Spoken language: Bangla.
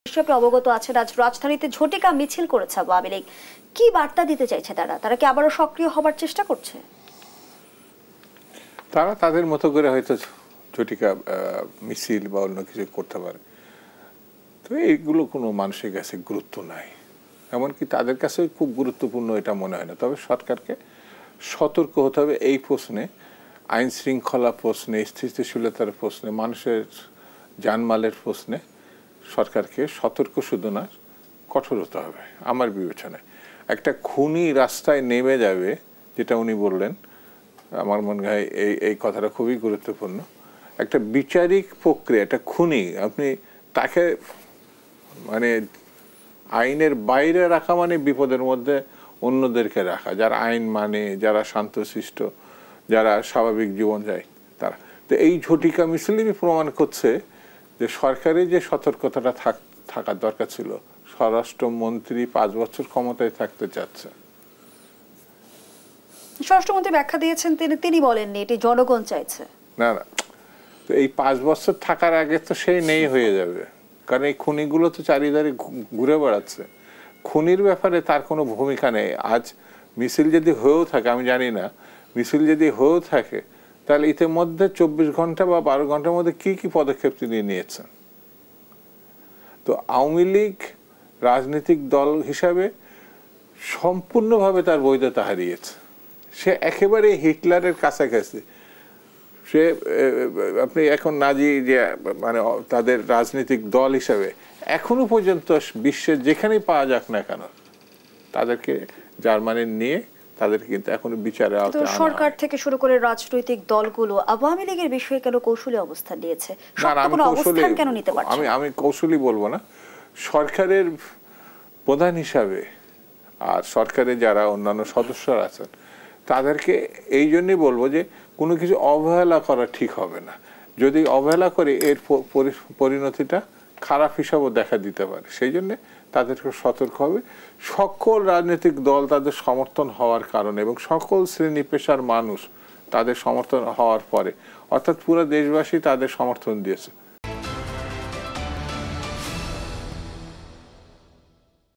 আপনি অবগত আছেন আজ রাজধানীতে ঝটিকা মিছিল করেছে আওয়ামী লীগ। কি বার্তা দিতে চাইছে তারা কি আবারও সক্রিয় হবার চেষ্টা করছে? তারা তাদের মতো করে হয়তো ঝটিকা মিছিল বা অন্য কিছু করতে পারে, তো এইগুলো কোনো মানুষের কাছে গুরুত্ব নাই, এমনকি তাদের কাছে খুব গুরুত্বপূর্ণ এটা মনে হয় না। তবে সরকারকে সতর্ক হতে হবে এই প্রশ্নে, আইন শৃঙ্খলা প্রশ্নে, স্থিতিশীলতার প্রশ্নে, মানুষের জানমালের প্রশ্নে সরকারকে সতর্ক শুধু না, কঠোর হতে হবে আমার বিবেচনায়। একটা খুনি রাস্তায় নেমে যাবে, যেটা উনি বললেন, আমার মনে হয় এই কথাটা খুবই গুরুত্বপূর্ণ। একটা বিচারিক প্রক্রিয়া, একটা খুনি আপনি তাকে মানে আইনের বাইরে রাখা মানে বিপদের মধ্যে অন্যদেরকে রাখা, যারা আইন মানে, যারা শান্তশিষ্ট, যারা স্বাভাবিক জীবন যায় তারা। তো এই ঝটিকা মিছিলই প্রমাণ করছে যে সরকারের যে সতর্কতাটা থাকার দরকার ছিল। স্বরাষ্ট্রমন্ত্রী 5 বছর ক্ষমতায় থাকতে চাচ্ছে। স্বরাষ্ট্রমন্ত্রী ব্যাখ্যা দিয়েছেন, তিনি বলেননি এটি জনগণ চাইছে। না, তো এই 5 বছর থাকার আগে তো সেই নেই হয়ে যাবে, কারণ এই খুনিগুলো তো চারিধারে ঘুরে বেড়াচ্ছে। খুনির ব্যাপারে তার কোনো ভূমিকা নেই। আজ মিছিল যদি হয়েও থাকে, আমি জানি না, মিছিল যদি হয়েও থাকে তাহলে ইতিমধ্যে 24 ঘন্টা বা 12 ঘন্টার মধ্যে কি কি পদক্ষেপ তিনি নিয়েছেন। তো আওয়ামী লীগ রাজনৈতিক দল হিসাবে সম্পূর্ণভাবে তার বৈধতা হারিয়েছে। সে একেবারে হিটলারের কাছাকাছি। সে আপনি এখন নাজি যে মানে তাদের রাজনৈতিক দল হিসাবে এখনো পর্যন্ত বিশ্বের যেখানেই পাওয়া যাক না কেন তাদেরকে জার্মানির নিয়ে তাদের কিন্তু এখনো বিচারে আওতায় আনা হয়। সরকার থেকে শুরু করে রাজনৈতিক দলগুলো আওয়ামী লীগের বিষয়ে কেন কৌশলী অবস্থান নিয়েছে? আমি কৌশলী বলবো না, সরকারের প্রধান হিসাবে আর সরকারের যারা অন্যান্য সদস্যরা আছেন তাদেরকে এই জন্যই বলবো যে কোনো কিছু অবহেলা করা ঠিক হবে না। যদি অবহেলা করে এর পরিণতিটা খারাপ হিসাবও দেখা দিতে পারে। সেই জন্যে তাদেরকে সতর্ক হবে। সকল রাজনৈতিক দল তাদের সমর্থন হওয়ার কারণে এবং সকল শ্রেণী পেশার মানুষ তাদের সমর্থন হওয়ার পরে, অর্থাৎ পুরো দেশবাসী তাদের সমর্থন দিয়েছে।